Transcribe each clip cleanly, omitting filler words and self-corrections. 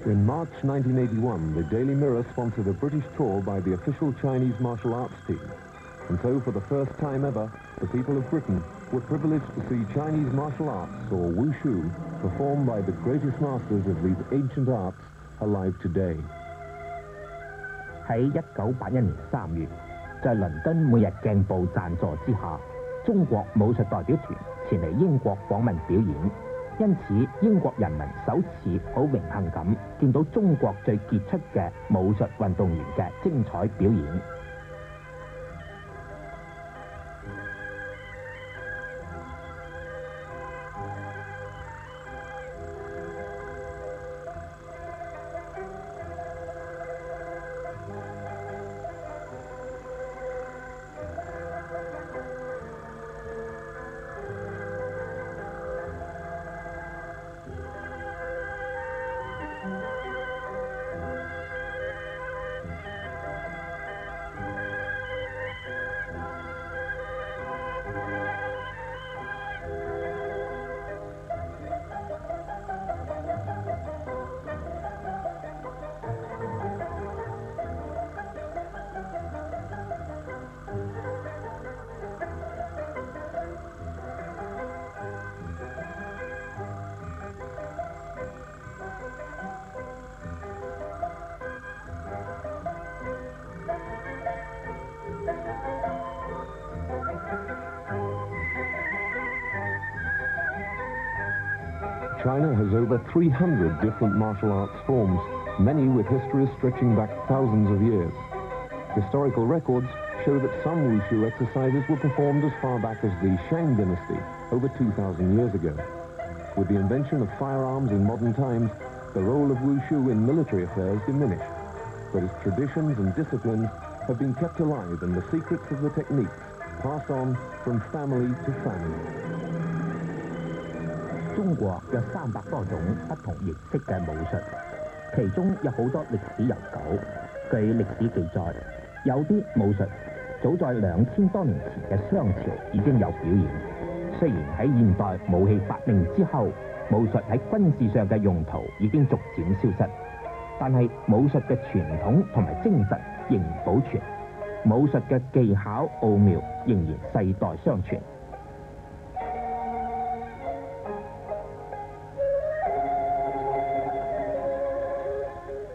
In March 1981, the Daily Mirror sponsored a British tour by the official Chinese martial arts team. And so, for the first time ever, the people of Britain were privileged to see Chinese martial arts, or Wushu, performed by the greatest masters of these ancient arts alive today. 喺1981年3月，在倫敦每日鏡報贊助之下，中國武術代表團前嚟英國訪問表演。因此，英國人民首次好榮幸咁見到中國最傑出嘅武術運動員嘅精彩表演。China has over 300 different martial arts forms, many with histories stretching back thousands of years. Historical records show that some Wushu exercises were performed as far back as the Shang dynasty, over 2,000 years ago. With the invention of firearms in modern times, the role of Wushu in military affairs diminished, but its traditions and disciplines have been kept alive and the secrets of the techniques passed on from family to family. 中國有300多種不同形式嘅武術，其中有好多歷史悠久。據歷史記載，有啲武術早在2000多年前嘅商朝已經有表演。雖然喺現代武器發明之後，武術喺軍事上嘅用途已經逐漸消失，但係武術嘅傳統同埋精神仍然保存，武術嘅技巧奧妙仍然世代相傳。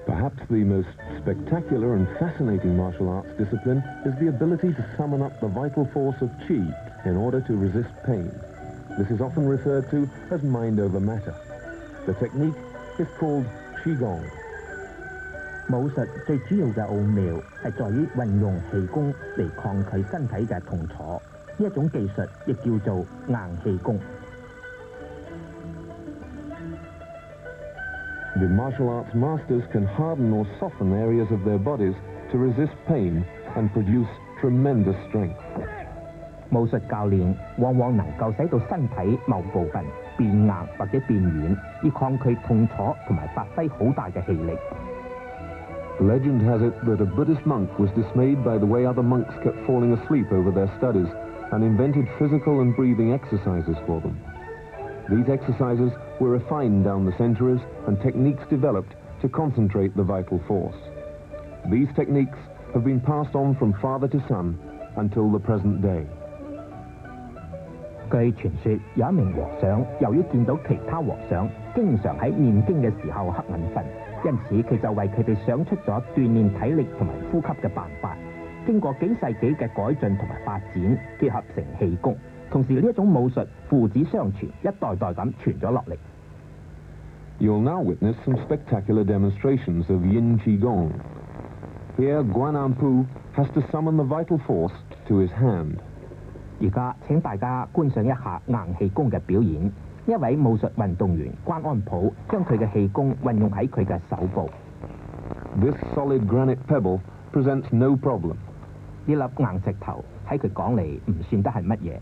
Perhaps the most spectacular and fascinating martial arts discipline is the ability to summon up the vital force of qi in order to resist pain. This is often referred to as mind over matter. The technique is called qigong. 武術最主要嘅奧妙係在於運用氣功嚟抗拒身體嘅痛楚，呢一種技術亦叫做硬氣功。The martial arts masters can harden or soften areas of their bodies to resist pain and produce tremendous strength. 武術教練往往能夠使到身體某部分變硬或者變軟，以抗拒痛楚同埋發揮好大嘅氣力。Legend has it that a Buddhist monk was dismayed by the way other monks kept falling asleep over their studies and invented physical and breathing exercises for them. These exercises were refined down the centuries and techniques developed to concentrate the vital force. These techniques have been passed on from father to son until the present day. 據傳說，有一名和尚由於見到其他和尚經常喺念經嘅時候瞌眼瞓，因此佢就為佢哋想出咗鍛鍊體力同埋呼吸嘅辦法。經過幾世紀嘅改進同埋發展，結合成氣功。同時呢一種武術父子相傳，一代代咁傳咗落嚟。You'll now witness some spectacular demonstrations of Yin Qigong. Here, Guan Anpu has to summon the vital force to his hand. 而家請大家觀賞一下硬氣功嘅表演。一位武術運動員關安普將佢嘅氣功運用喺佢嘅手部。This solid granite pebble presents no problem. 呢粒硬石頭喺佢講嚟唔算得係乜嘢。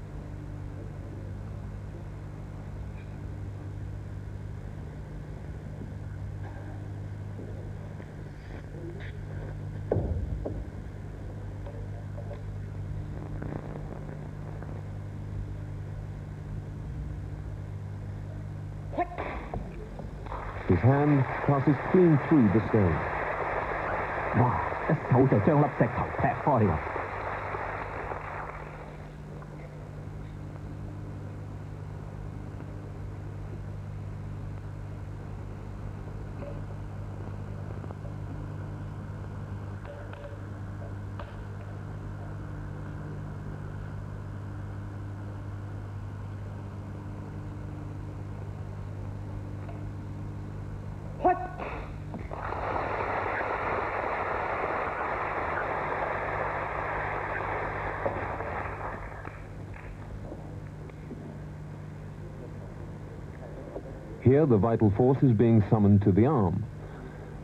His hand passes clean through the stone. 哇！一手就將粒石頭劈開啦。Here the vital force is being summoned to the arm.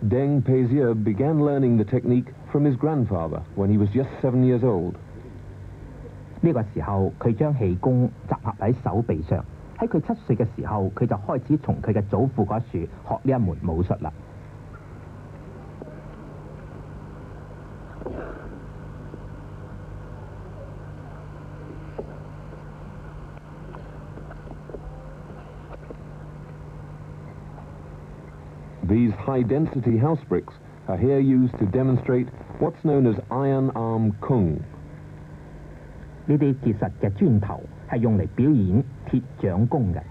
Deng Peizier began learning the technique from his grandfather when he was just 7 years old. 呢個時候，佢將氣功集合喺手臂上。喺佢7歲嘅時候，佢就開始從佢嘅祖父嗰處學呢一門武術啦。These high-density house bricks are here used to demonstrate what's known as iron arm kung. 呢啲結實嘅磚頭係用嚟表演鐵掌功嘅。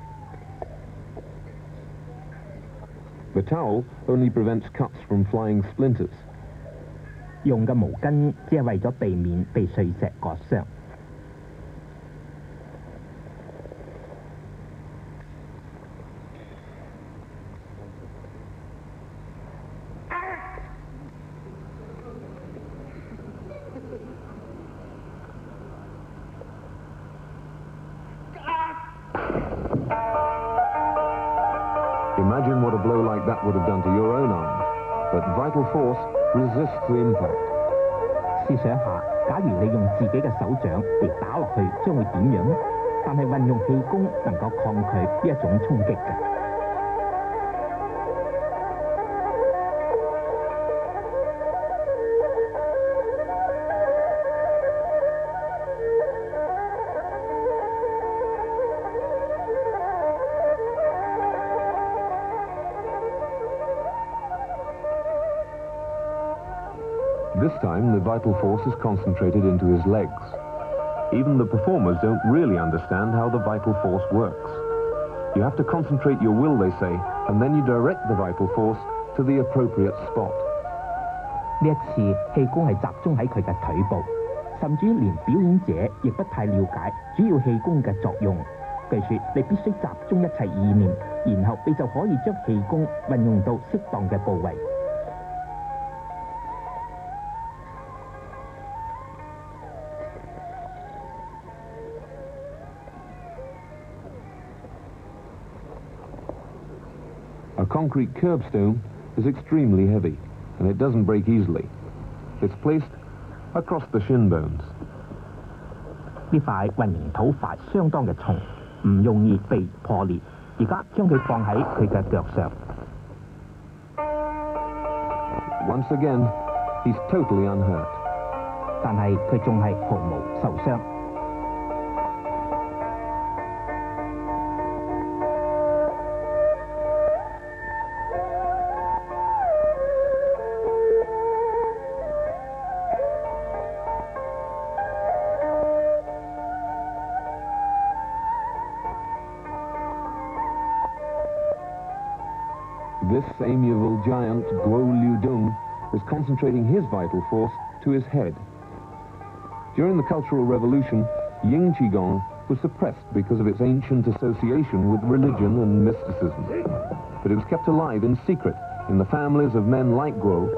The towel only prevents cuts from flying splinters. 用嘅毛巾只係為咗避免被碎石割傷。Imagine what a blow like that would have done to your own arm. But vital force resists the impact. 試想下，假如你用自己嘅手掌嚟打落去，將會點樣呢？但係運用氣功能夠抗拒呢一種衝擊嘅。This time, the vital force is concentrated into his legs. Even the performers don't really understand how the vital force works. You have to concentrate your will, they say, and then you direct the vital force to the appropriate spot. 呢一次氣功係集中喺佢嘅腿部，甚至連表演者亦不太了解主要氣功嘅作用。據說你必須集中一切意念，然後你就可以將氣功運用到適當嘅部位。A concrete curbstone is extremely heavy, and it doesn't break easily. It's placed across the shin bones. 呢塊混凝土塊相當嘅重，唔容易被破裂。而家將佢放喺佢嘅腳上。Once again, he's totally unhurt. 但係佢仲係毫無受傷。This amiable giant, Guo Liudong, is concentrating his vital force to his head. During the Cultural Revolution, Ying Qigong was suppressed because of its ancient association with religion and mysticism. But it was kept alive in secret in the families of men like Guo,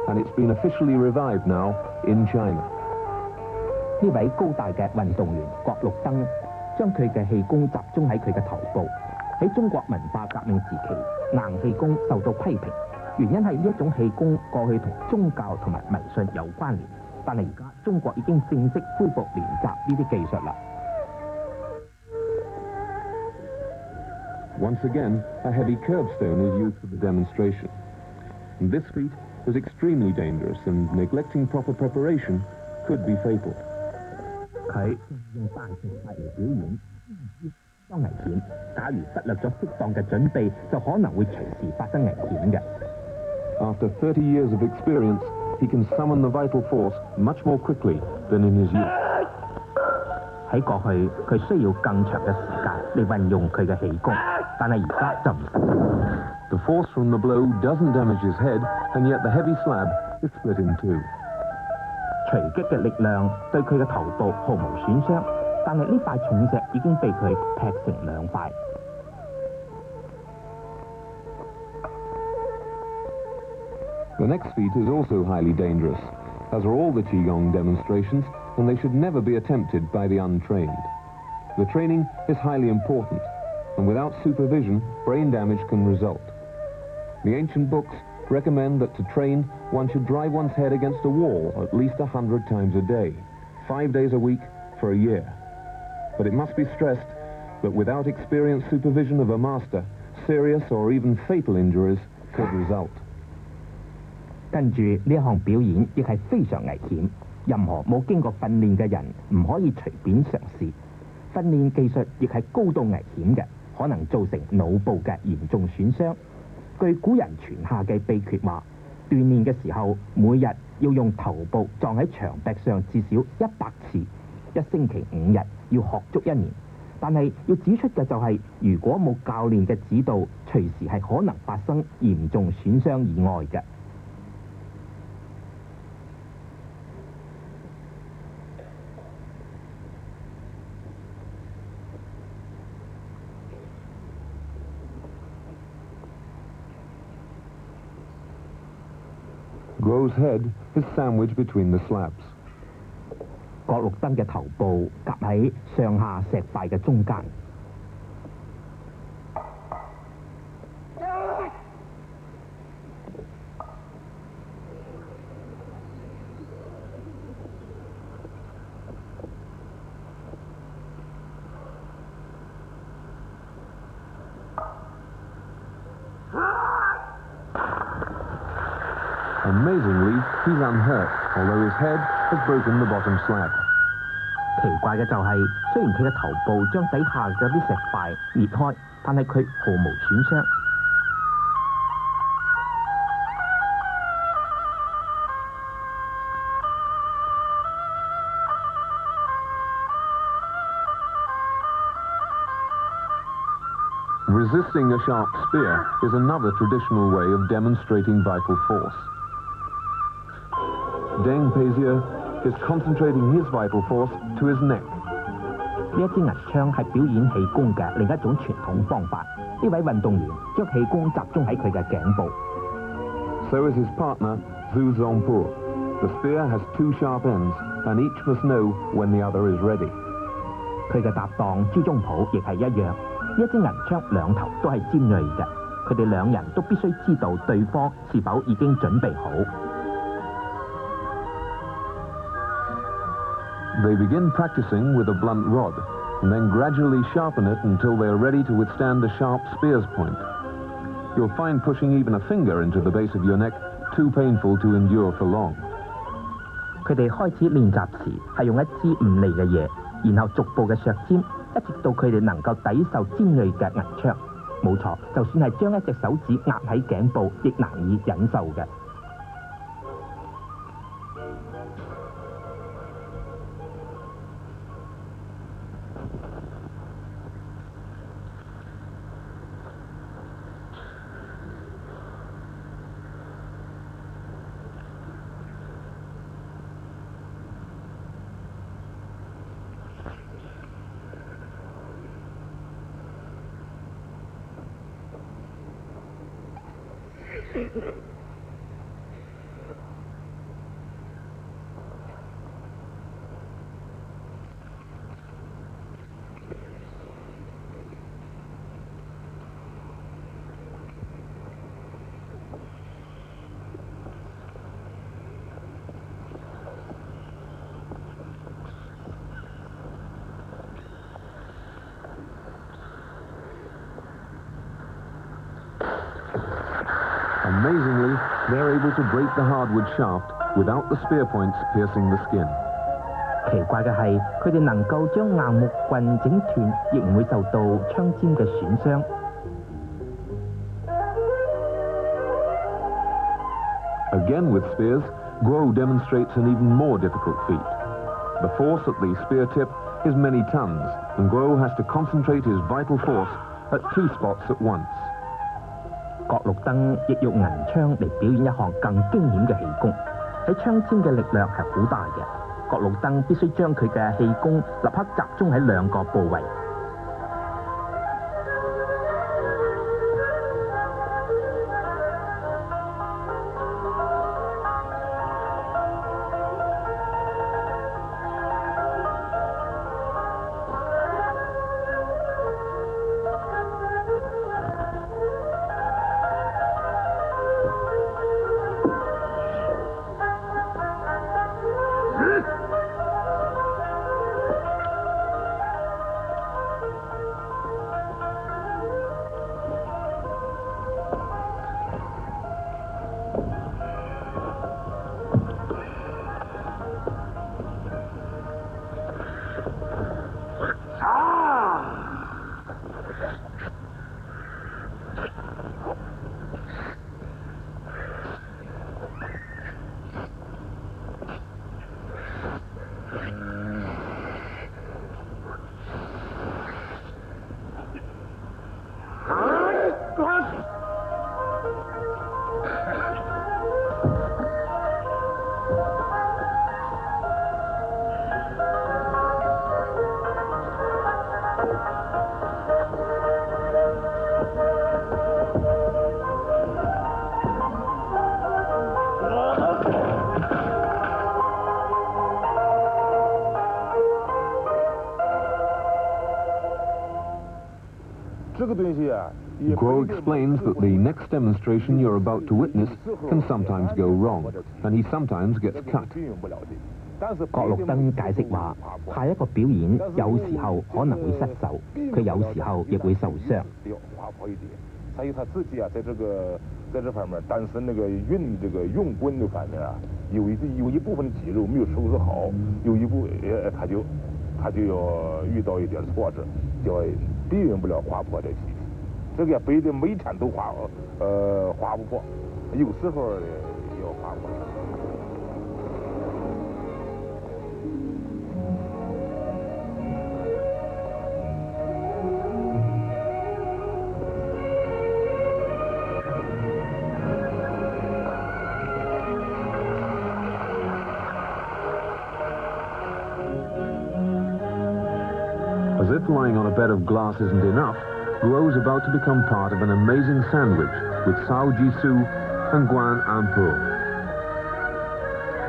and it's been officially revived now in China. 呢位高大嘅運動員郭綠登，將佢嘅氣功集中喺佢嘅頭部。喺中國文化革命時期，硬氣功受到批評，原因係呢一種氣功過去同宗教同埋迷信有關聯，但係而家中國已經正式恢復練習呢啲技術啦。Once again, a heavy curbstone is used for the demonstration. And this feat is extremely dangerous, and neglecting proper preparation could be fatal. 佢用大石塊嚟表演，多危險。假如忽略咗適當嘅準備，就可能會隨時發生危險嘅。After 30 years of experience, he can summon the vital force much more quickly than in his youth. 喺過去，佢需要更長嘅時間嚟運用佢嘅氣功，但係而家就唔使。The force from the blow doesn't damage his head, and yet the heavy slab is split in two. 隨擊嘅力量對佢嘅頭部毫無損傷，但係呢塊重石已經被佢劈成兩塊。The next feat is also highly dangerous, as are all the Qigong demonstrations, and they should never be attempted by the untrained. The training is highly important, and without supervision, brain damage can result. The ancient books recommend that to train, one should drive one's head against a wall at least 100 times a day, 5 days a week for a year. But it must be stressed that without experienced supervision of a master, serious or even fatal injuries could result. 跟住呢項表演亦係非常危險，任何冇經過訓練嘅人唔可以隨便嘗試。訓練技術亦係高度危險嘅，可能造成腦部嘅嚴重損傷。據古人傳下嘅秘訣話，鍛鍊嘅時候每日要用頭部撞喺牆壁上至少100次，1星期5日，要學足1年。但係要指出嘅就係，如果冇教練嘅指導，隨時係可能發生嚴重損傷意外嘅。Gro's head is sandwiched between the slabs. 角綠燈嘅頭部夾喺上下石塊嘅中間。Amazingly, he's unhurt, although his head has broken the bottom slab. 奇怪嘅就係，雖然佢嘅頭部將底下嘅啲石塊裂開，但係佢毫無損傷。Resisting a sharp spear is another traditional way of demonstrating vital force. Deng Peizier is concentrating his vital force to his neck. 呢一支銀槍係表演氣功嘅另一種傳統方法。呢位運動員將氣功集中喺佢嘅頸部。So is his partner, Zhu Zongpo. The spear has 2 sharp ends, and each must know when the other is ready. 佢嘅搭檔朱宗普亦係一樣。呢一支銀槍兩頭都係尖鋭嘅，佢哋兩人都必須知道對方是否已經準備好。They begin practicing with a blunt rod, and then gradually sharpen it until they are ready to withstand the sharp spear's point. You'll find pushing even a finger into the base of your neck too painful to endure for long. 佢哋開始練習時係用一支唔利嘅嘢，然後逐步嘅削尖，一直到佢哋能夠抵受尖鋭嘅銀槍。冇錯，就算係將一隻手指壓喺頸部，亦難以忍受嘅。Amazingly, they're able to break the hardwood shaft without the spear points piercing the skin. 奇怪嘅係，佢哋能夠將硬木棍整斷，亦唔會受到槍尖嘅損傷。Again with spears, Guo demonstrates an even more difficult feat. The force at the spear tip is many tons, and Guo has to concentrate his vital force at 2 spots at once. 郭綠燈亦用銀槍嚟表演一項更驚險嘅氣功。喺槍尖嘅力量係好大嘅，郭綠燈必須將佢嘅氣功立刻集中喺2個部位。Guo explains that the next demonstration you're about to witness can sometimes go wrong, and he sometimes gets cut. 郭綠燈解釋話，下一個表演有時候可能會失手，佢有時候亦會受傷。所以他自己在这方面，但是用棍的方面有一部分的肌肉没有收拾好，有一部他就要遇到一点挫折，就避免不了划破这气体。这个也不一定每天都划不破，有时候要划破。As if lying on a bed of glass isn't enough, Guo is about to become part of an amazing sandwich with Cao Jisoo and Guan Anpu.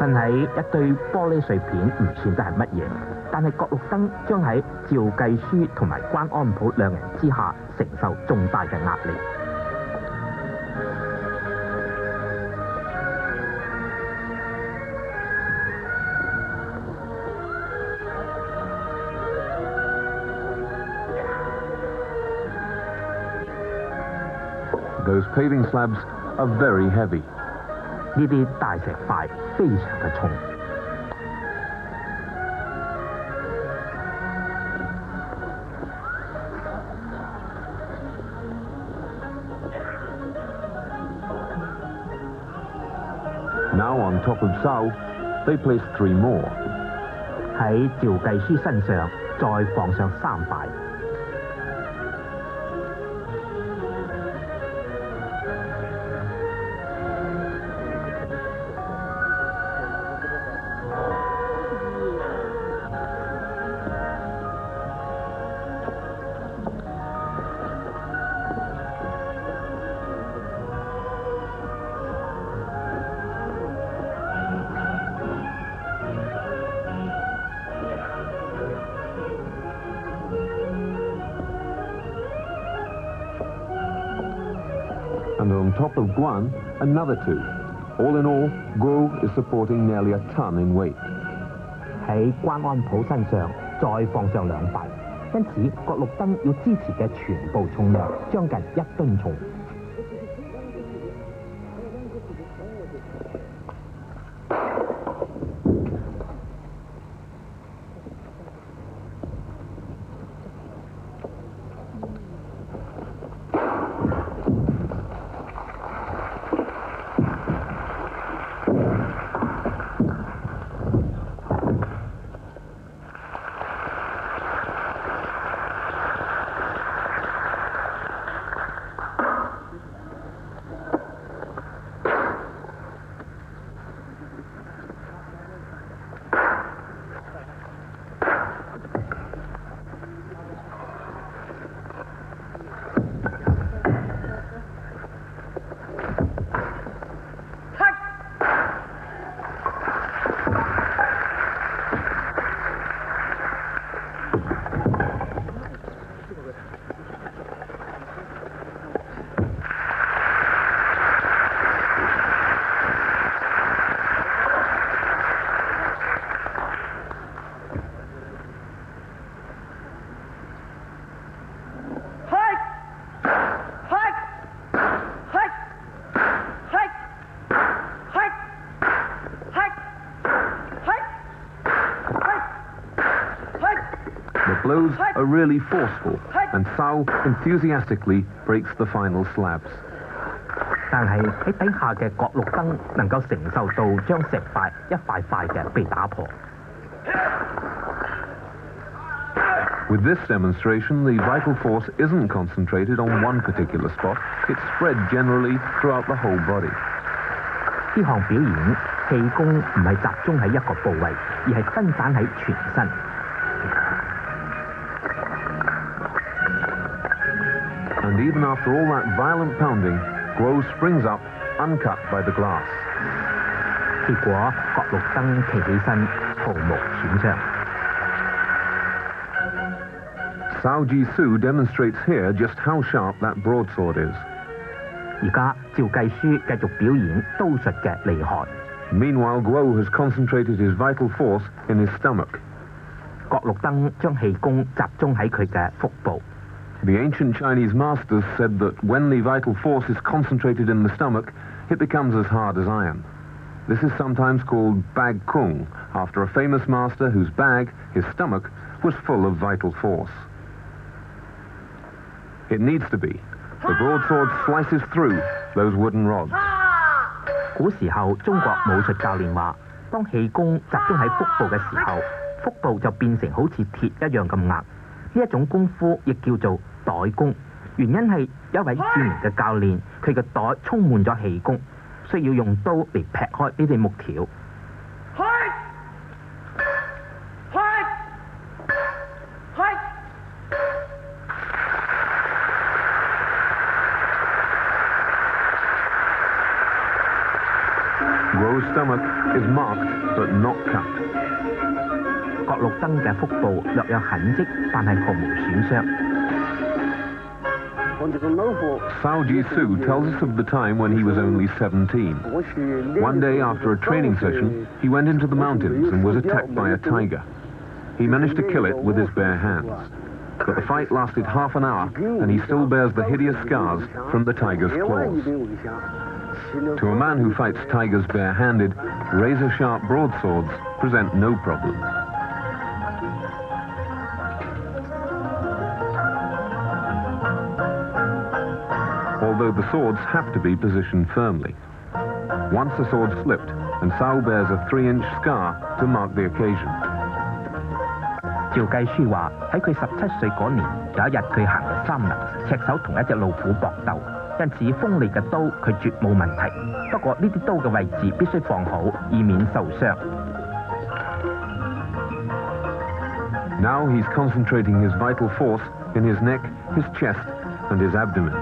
瞓喺一堆玻璃碎片唔算得係乜嘢，但係郭綠燈將喺趙繼書同埋關安普2人之下承受重大嘅壓力。Those paving slabs are very heavy. 呢啲大石塊非常嘅重。Now on top of Cao, they place 3 more. 喺趙繼書身上再放上3塊。And on top of Guan, another 2. All in all, Guo is supporting nearly a ton in weight. 喺關安普身上再放上2塊，因此郭綠燈要支持嘅全部重量將近1噸重。are really forceful, and Sao enthusiastically breaks the final slabs. 但係喺底下嘅角綠燈能夠承受到將石塊一塊塊嘅被打破。With this demonstration, the vital force isn't concentrated on one particular spot, it's spread generally throughout the whole body. 呢項表演氣功唔係集中喺一個部位，而係分散喺全身。And even after all that violent pounding, Guo springs up, uncut by the glass. 結果角綠燈企起身，毫無損傷。Cao Ji-su demonstrates here just how sharp that broadsword is. 而家趙繼書繼續表演刀術嘅厲害。Meanwhile, Guo has concentrated his vital force in his stomach. 角綠燈將氣功集中喺佢嘅腹部。The ancient Chinese masters said that when the vital force is concentrated in the stomach, it becomes as hard as iron. This is sometimes called bag kung, after a famous master whose bag, his stomach, was full of vital force. It needs to be. The broadsword slices through those wooden rods. 古時候中國武術教練話，當氣功集中喺腹部嘅時候，腹部就變成好似鐵一樣咁硬。呢一種功夫亦叫做袋功，原因係一位著名嘅教練，佢嘅袋充滿咗氣功，需要用刀嚟劈開呢啲木條。Guo's stomach is marked but not cut. 角綠燈嘅腹部略有痕跡，但係毫無損傷。Cao Ji-su tells us of the time when he was only 17. One day after a training session, he went into the mountains and was attacked by a tiger. He managed to kill it with his bare hands. But the fight lasted half an hour, and he still bears the hideous scars from the tiger's claws. To a man who fights tigers bare-handed, razor-sharp broadswords present no problem. Although the swords have to be positioned firmly. Once the sword slipped, and Cao bears a 3-inch scar to mark the occasion. 趙繼書話喺佢17歲嗰年，有一日佢行入森林，赤手同一隻老虎搏鬥，因此鋒利嘅刀佢絕冇問題。不過呢啲刀嘅位置必須放好，以免受傷。Now he's concentrating his vital force in his neck, his chest, and his abdomen.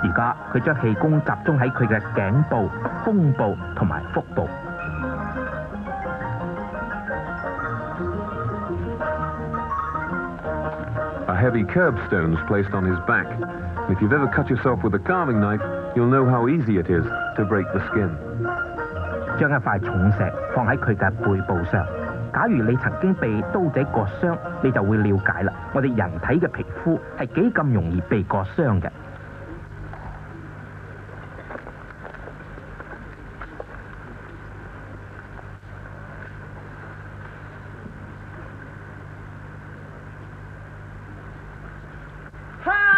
而家佢將氣功集中喺佢嘅頸部、胸部同埋腹部。A heavy curbstone is placed on his back. If you've ever cut yourself with a carving knife, you'll know how easy it is to break the skin. 將一塊重石放喺佢嘅背部上。假如你曾經被刀仔割傷，你就會了解啦。我哋人體嘅皮膚係幾咁容易被割傷嘅。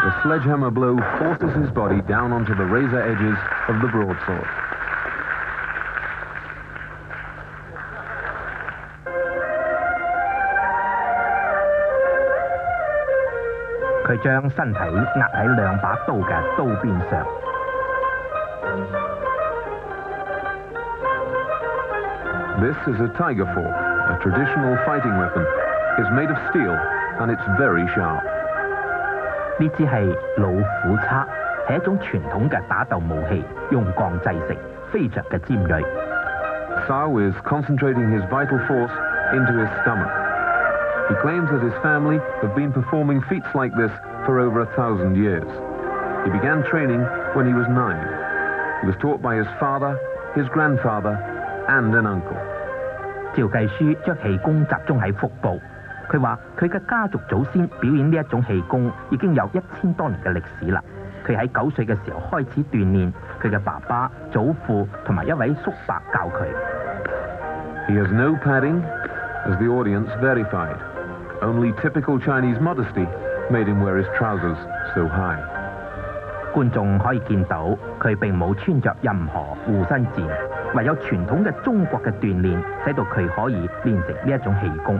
The sledgehammer blow forces his body down onto the razor edges of the broadsword. He 佢將身體壓喺兩把刀嘅刀邊上。This is a tiger fork, a traditional fighting weapon. It's made of steel and it's very sharp. 呢支係老虎叉，係一種傳統嘅打鬥武器，用鋼製成，非常嘅尖鋭。Cao is concentrating his vital force into his stomach. He claims that his family have been performing feats like this for over 1,000 years. He began training when he was 9. He was taught by his father, his grandfather, and an uncle. 趙繼書將氣功集中喺腹部。佢話佢嘅家族祖先表演呢一種氣功已經有1000多年嘅歷史啦。佢喺9歲嘅時候開始鍛鍊，佢嘅爸爸、祖父同埋一位叔伯教佢。He has no padding, as the audience verified. Only typical Chinese modesty made him wear his trousers so high. 觀眾可以見到佢並冇穿着任何護身墊，唯有傳統嘅中國嘅鍛鍊，使到佢可以練成呢一種氣功。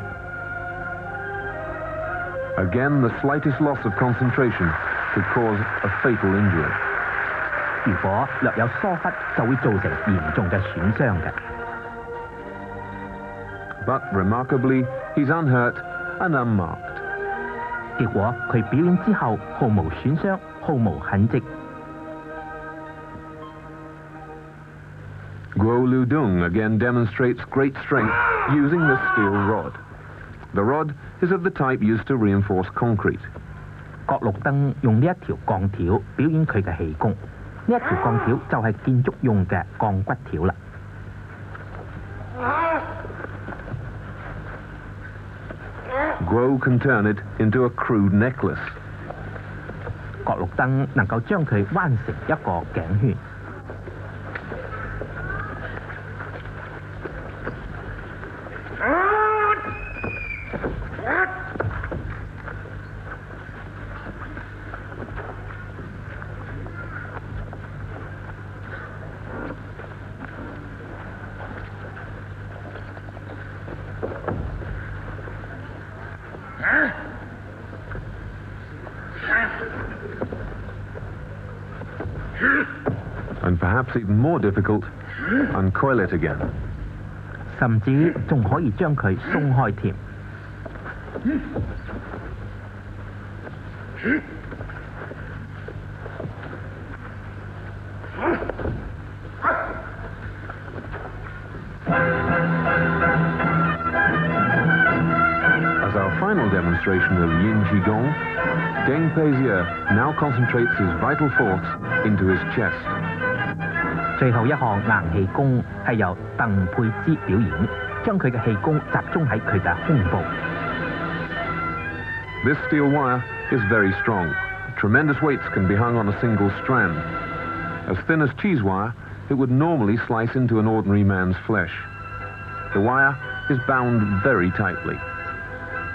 Again, the slightest loss of concentration could cause a fatal injury. 如果略有疏忽，就會造成嚴重嘅損傷嘅。But remarkably, he's unhurt and unmarked. 結果佢表演之後毫無損傷，毫無痕跡。Guo Ludong again demonstrates great strength using the steel rod. The rod is of the type used to reinforce concrete. 郭綠燈用呢一條鋼條表演佢嘅氣功，呢一條鋼條就係建築用嘅鋼骨條啦。Guo can turn it into a crude necklace. 郭綠燈能夠將佢彎成一個頸圈。And perhaps even more difficult, uncoil it again. 甚至仲可以將佢鬆開添。As our final demonstration of Yin Qigong, Deng Peizier now concentrates his vital force into his chest. 最後一項硬氣功係由鄧佩芝表演，將佢嘅氣功集中喺佢嘅胸部。This steel wire is very strong. Tremendous weights can be hung on a single strand. As thin as cheese wire, it would normally slice into an ordinary man's flesh. The wire is bound very tightly.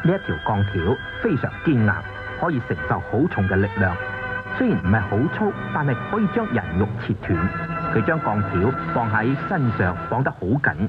呢一條鋼條非常堅硬，可以承受好重嘅力量。雖然唔係好粗，但係可以將人肉切斷。佢將鋼條放喺身上，綁得好緊。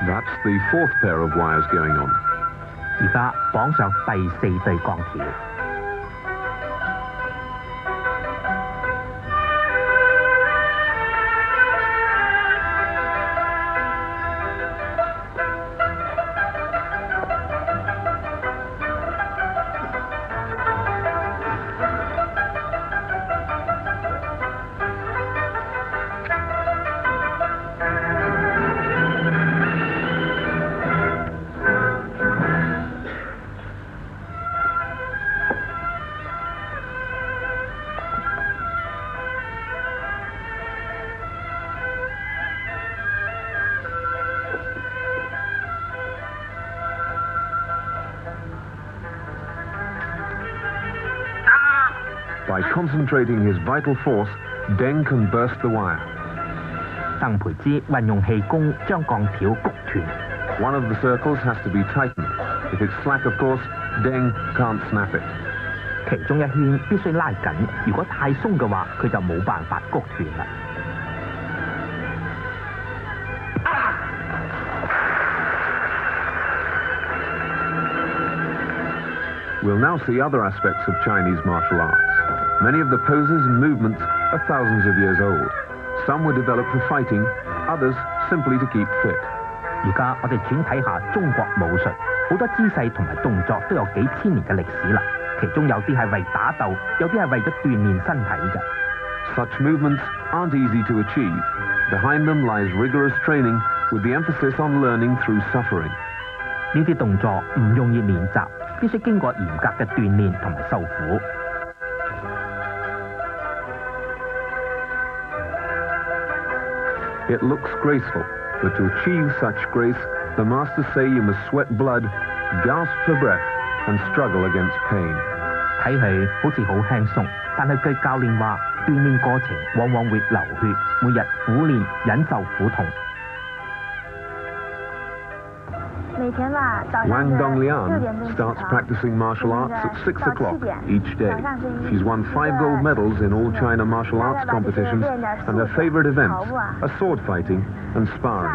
That's the fourth pair of wires going on. 而家綁上第四對鋼條。By concentrating his vital force, Deng can burst the wire. 鄧培之運用氣功將鋼條焗斷。One of the circles has to be tightened. If it's slack, of course, Deng can't snap it. 其中一圈必須拉緊，如果太鬆嘅話，佢就冇辦法焗斷啦。We'll now see other aspects of Chinese martial arts. Many of the poses and movements are thousands of years old. Some were developed for fighting, others simply to keep fit. 而家我哋轉睇下中國武術，好多姿勢同埋動作都有幾千年嘅歷史啦。其中有啲係為打鬥，有啲係為咗鍛鍊身體嘅。Such movements aren't easy to achieve. Behind them lies rigorous training with the emphasis on learning through suffering. 呢啲動作唔容易練習，必須經過嚴格嘅鍛鍊同埋受苦。It looks graceful, but to achieve such grace, the masters say you must sweat blood, gasp for breath, and struggle against pain. 睇佢好似好輕鬆，但係據教練話，鍛鍊過程往往會流血，每日苦練忍受苦痛。Wang Donglian starts practicing martial arts at 6 o'clock each day. She's won 5 gold medals in all China martial arts competitions, and her favorite events are sword fighting and sparring.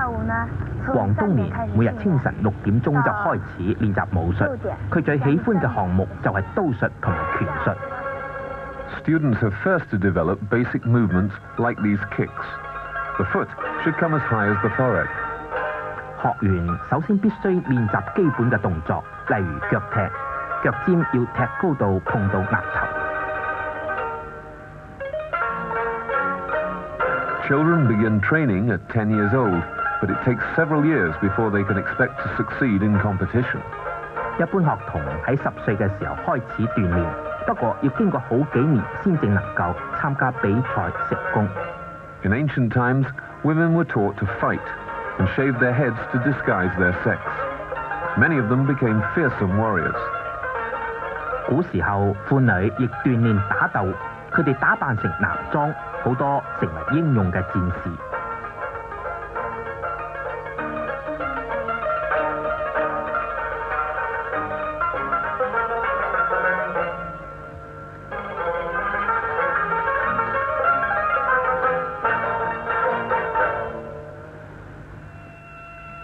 黃東年每日清晨6點鐘就開始練習武術，佢最喜歡嘅項目就係刀術同埋拳術。Students have first to develop basic movements like these kicks. The foot should come as high as the forehead. 學員首先必須練習基本嘅動作，例如腳踢，腳尖要踢高到碰到額頭。Children begin training at 10 years old, but it takes several years before they can expect to succeed in competition. 一般學童喺10歲嘅時候開始鍛鍊，不過要經過好幾年先正能夠參加比賽成功。In ancient times, women were taught to fight and shaved their heads to disguise their sex. Many of them became fearsome warriors. 古時候，婦女亦鍛鍊打鬥，佢哋打扮成男裝，好多成為英勇嘅戰士。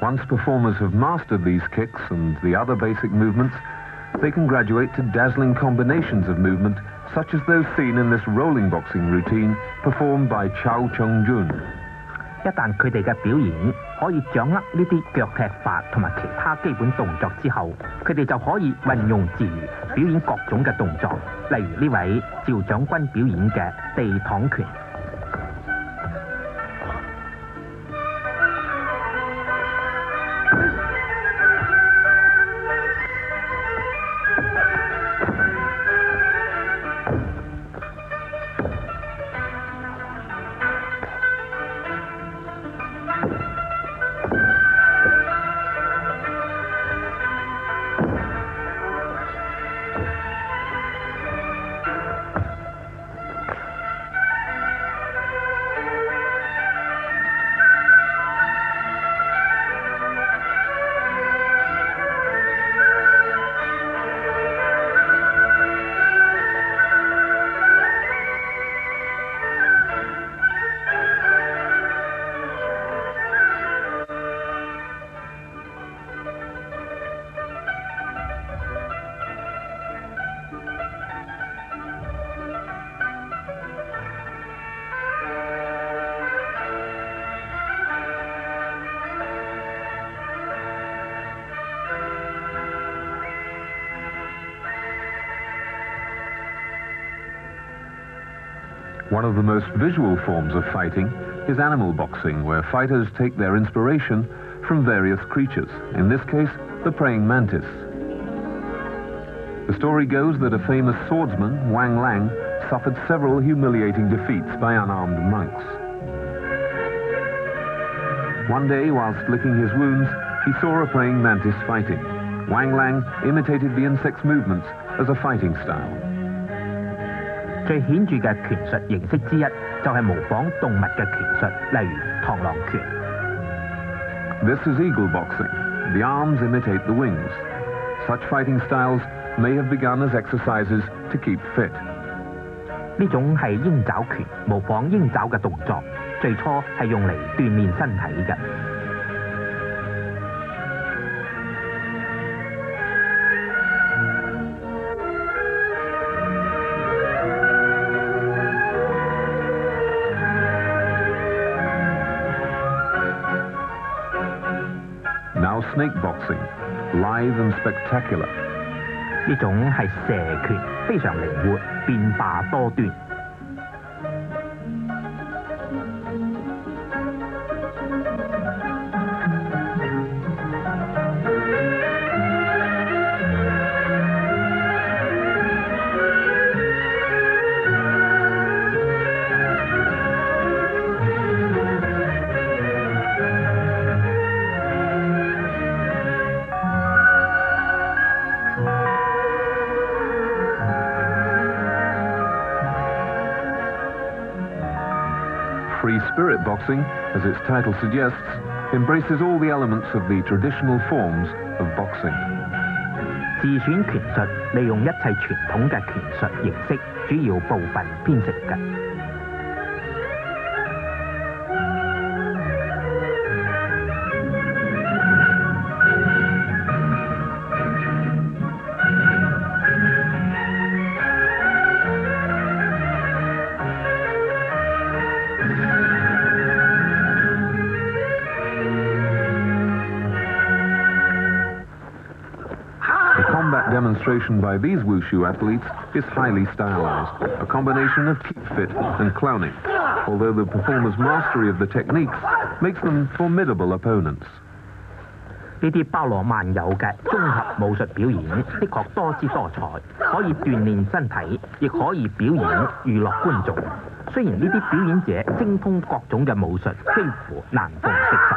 Once performers have mastered these kicks and the other basic movements, they can graduate to dazzling combinations of movement, such as those seen in this rolling boxing routine performed by Chao Cheng-jun. 一旦佢哋嘅表演可以掌握呢啲腳踢法同埋其他基本動作之後，佢哋就可以運用自如，表演各種嘅動作，例如呢位趙長軍表演嘅地躺拳。One of the most visual forms of fighting is animal boxing, where fighters take their inspiration from various creatures, in this case, the praying mantis. The story goes that a famous swordsman, Wang Lang, suffered several humiliating defeats by unarmed monks. One day, whilst licking his wounds, he saw a praying mantis fighting. Wang Lang imitated the insect's movements as a fighting style. 最顯著嘅拳術形式之一就係模仿動物嘅拳術，例如螳螂拳。This is eagle boxing. The arms imitate the wings. Such fighting styles may have begun as exercises to keep fit. 呢種係鷹爪拳，模仿鷹爪嘅動作，最初係用嚟鍛鍊身體嘅。Now snake boxing, lithe and spectacular. 呢種係蛇拳，非常靈活，變化多端。Free spirit boxing, as its title suggests, embraces all the elements of the traditional forms of boxing. 自選拳術利用一切傳統嘅拳術形式主要部分編成嘅。Demonstration by these wushu athletes is highly stylized, a combination of keep fit and clowning, although the performers' mastery of the techniques makes them formidable opponents. 呢啲包羅萬有嘅綜合武術表演，的確多姿多彩，可以鍛鍊身體，亦可以表演娛樂觀眾。雖然呢啲表演者精通各種嘅武術，幾乎難逢敵手。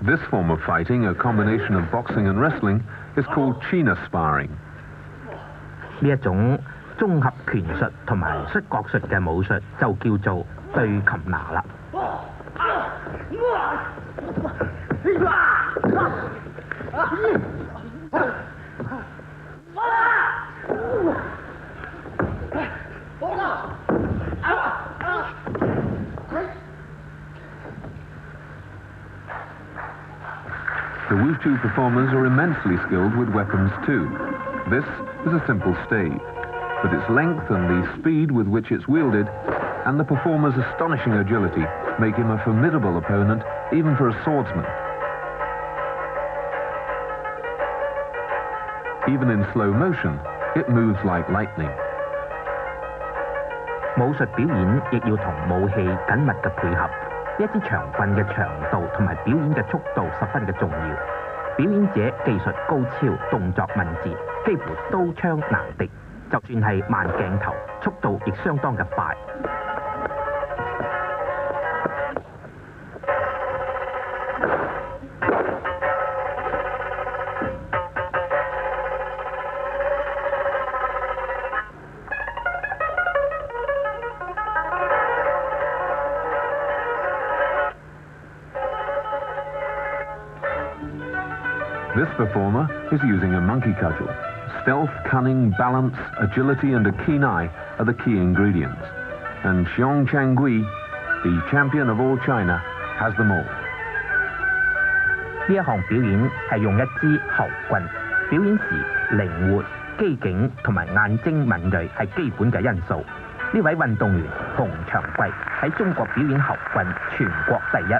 This form of fighting, a combination of boxing and wrestling, is called China sparring. 呢一種綜合拳術同埋摔角術嘅武術就叫做對擒拿啦。The Wushu performers are immensely skilled with weapons too. This is a simple stave, but its length and the speed with which it's wielded, and the performer's astonishing agility, make him a formidable opponent even for a swordsman. Even in slow motion, it moves like lightning. 武術表演亦要同武器緊密嘅配合。一支長棍嘅長度同埋表演嘅速度十分嘅重要。表演者技術高超，動作敏捷，幾乎刀槍難敵。就算係慢鏡頭，速度亦相當嘅快。This performer is using a monkey cudgel. Stealth, cunning, balance, agility and a keen eye are the key ingredients. And Xiong Changgui, the champion of all China, has them all. 呢一項表演係用一支喉棍，表演時靈活、機警同埋眼睛敏鋭係基本嘅因素。呢位運動員馮長貴喺中國表演喉棍全國第一。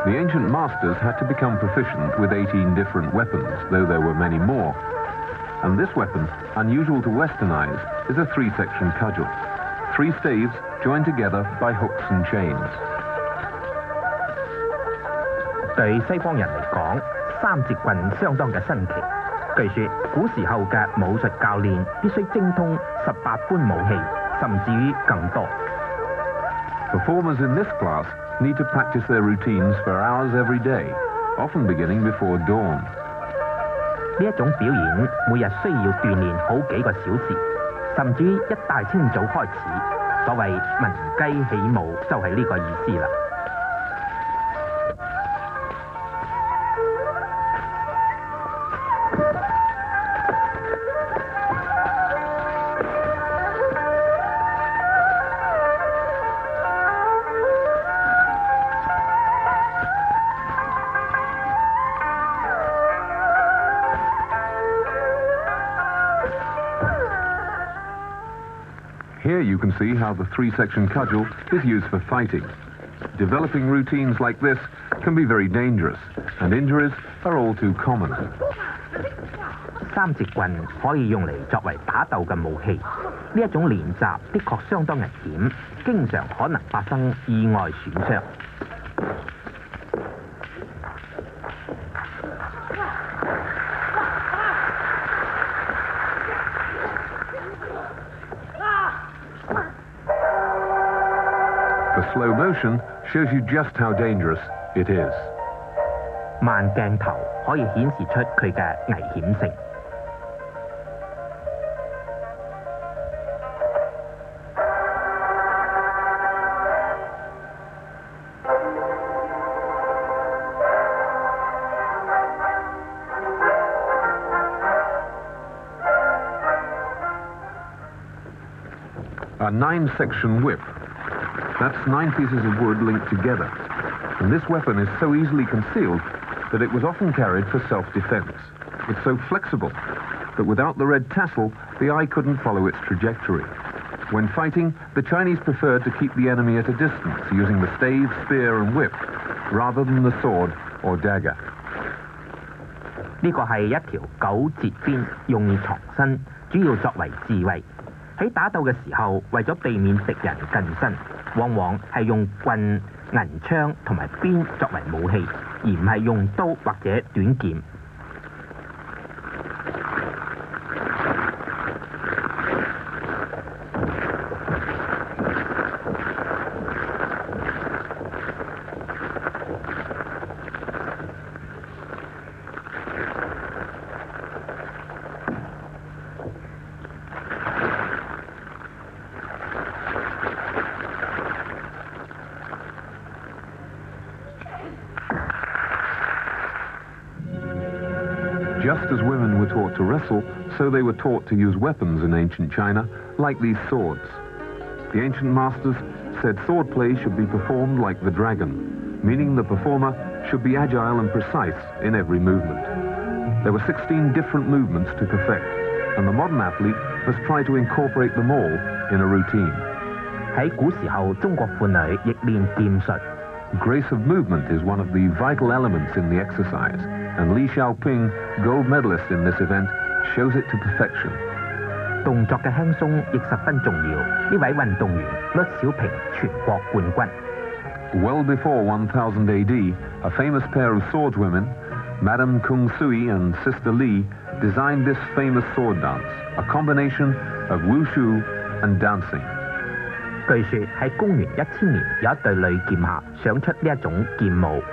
The ancient masters had to become proficient with 18 different weapons, though there were many more. And this weapon, unusual to Western eyes, is a three-section cudgel. 3 staves joined together by hooks and chains. 對西方人嚟講，三節棍相當嘅新奇。據說古時候嘅武術教練必須精通18般武器，甚至於更多。Performers in this class need to practice their routines for hours every day, often beginning before dawn. 呢一種表演每日需要鍛鍊好幾個小時，甚至於一大清早開始。所謂聞雞起舞就係呢個意思啦。Here you can see how the three-section cudgel is used for fighting. Developing routines like this can be very dangerous, and injuries are all too common. 三節棍可以用嚟作為打鬥嘅武器，呢一種練習的確相當危險，經常可能發生意外損傷。The slow motion shows you just how dangerous it is. 慢鏡頭可以顯示出佢嘅危險性。A 9-section whip. That's 9 pieces of wood linked together. And this weapon is so easily concealed that it was often carried for self-defense. It's so flexible that without the red tassel, the eye couldn't follow its trajectory. When fighting, the Chinese preferred to keep the enemy at a distance, using the stave, spear, and whip, rather than the sword or dagger. 呢個係一條9節鞭，用以藏身，主要作為自衛。喺打鬥嘅時候，為咗避免敵人近身，往往係用棍、銀槍同埋鞭作為武器，而唔係用刀或者短劍。Just as women were taught to wrestle, so they were taught to use weapons in ancient China, like these swords. The ancient masters said sword play should be performed like the dragon, meaning the performer should be agile and precise in every movement. There were 16 different movements to perfect, and the modern athlete must try to incorporate them all in a routine. 喺古時候，中國婦女亦練劍術。Grace of movement is one of the vital elements in the exercise, and Li Xiaoping, gold medalist in this event, shows it to perfection. 動作嘅輕鬆亦十分重要。呢位運動員率小平全國冠軍。Well before 1000 AD, a famous pair of swordswomen, Madame Kung Sui and Sister Li, designed this famous sword dance, a combination of wushu and dancing. 據說喺公元1000年，有一對女劍客想出呢一種劍舞。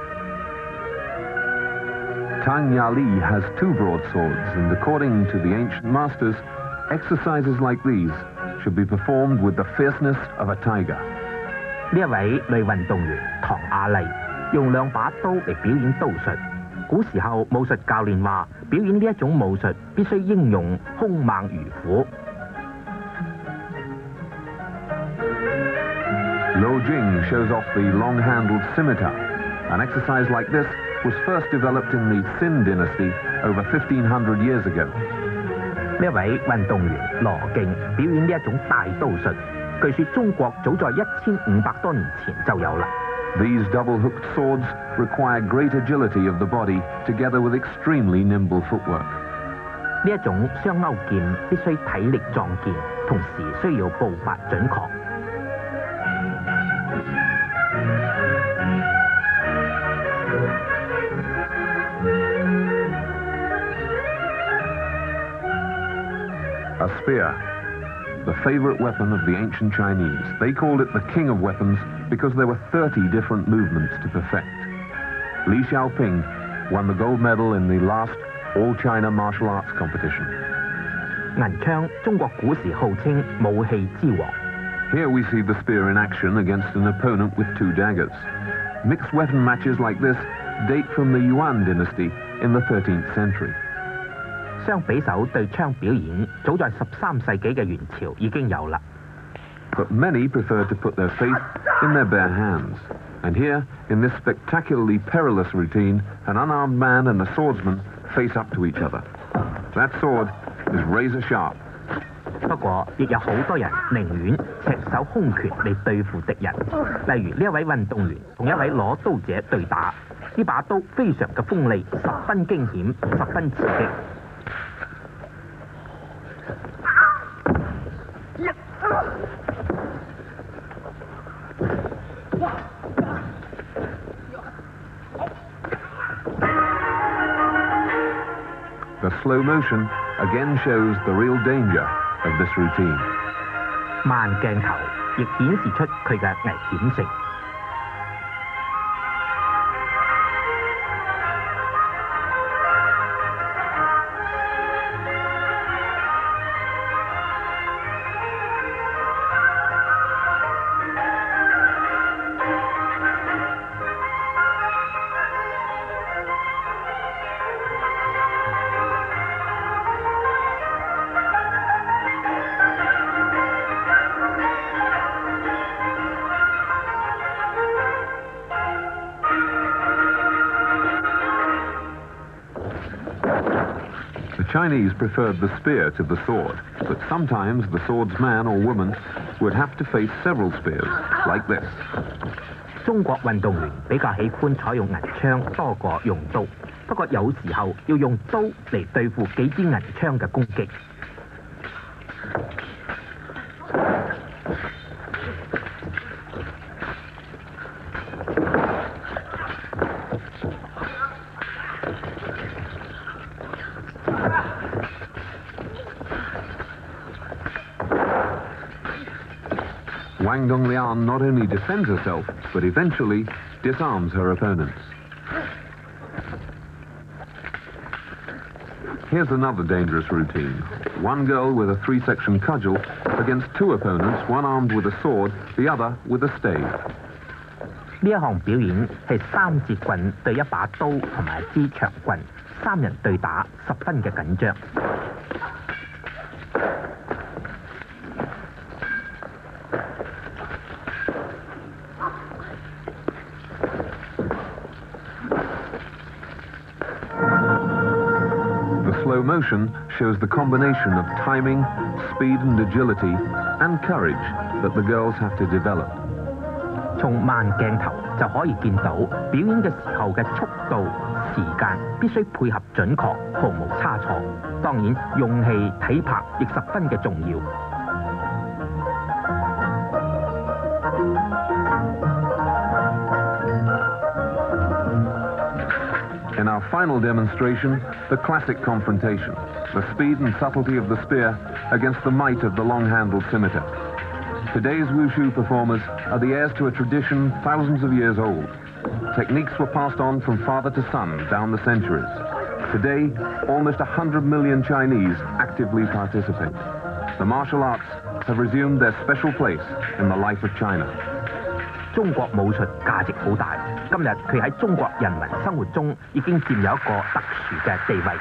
Tang Yali has 2 broadswords, and according to the ancient masters, exercises like these should be performed with the fierceness of a tiger. 呢一位女運動員唐亞麗用2把刀嚟表演刀術。古時候武術教練話，表演呢一種武術必須英勇兇猛如虎。Lo Jing shows off the long-handled scimitar. An exercise like this was first developed in the Xin dynasty over 1500 years ago. 呢一位運動員羅敬表演呢一種大刀術，據說中國早在1500多年前就有啦。These double-hooked swords require great agility of the body, together with extremely nimble footwork. 呢一種雙勾劍必須體力壯健，同時需要步伐準確。spear, the favorite weapon of the ancient Chinese. They called it the king of weapons because there were 30 different movements to perfect. Li Xiaoping won the gold medal in the last All-China Martial Arts competition. 銀槍，中國古時號稱武器之王。 Here we see the spear in action against an opponent with 2 daggers. Mixed weapon matches like this date from the Yuan dynasty in the 13th century. 雙比手對槍表演，早在13世紀嘅元朝已經有啦。 But many prefer to put their faith in their bare hands. And here, in this spectacularly perilous routine, an unarmed man and a swordsman face up to each other. That sword is razor sharp. 不過，亦有好多人寧願赤手空拳嚟對付敵人。例如呢一位運動員同一位攞刀者對打，呢把刀非常嘅鋒利，十分驚險，十分刺激。 The slow motion again shows the real danger of this routine. 慢鏡頭亦顯示出佢嘅危險性。 The Chinese preferred the spear to the sword, but sometimes the swordsman or woman would have to face several spears, like this. 中國運動員比較喜歡採用銀槍多過用刀，不過有時候要用刀嚟對付幾支銀槍嘅攻擊。 Wang Donglian not only defends herself, but eventually disarms her opponents. Here's another dangerous routine. One girl with a 3-section cudgel against 2 opponents, one armed with a sword, the other with a stave. 呢一項表演係3節棍對一把刀同埋一支長棍，3人對打，十分嘅緊張。 Slow motion shows the combination of timing, speed and agility, and courage that the girls have to develop. 從慢鏡頭就可以見到表演嘅時候嘅速度、時間必須配合準確，毫無差錯。當然，用氣、體魄亦十分嘅重要。 In our final demonstration, the classic confrontation, the speed and subtlety of the spear against the might of the long-handled scimitar. Today's wushu performers are the heirs to a tradition thousands of years old. Techniques were passed on from father to son down the centuries. Today, almost 100 million Chinese actively participate. The martial arts have resumed their special place in the life of China. 中國武術價值好大，今日佢喺中國人民生活中已經佔有一個特殊嘅地位。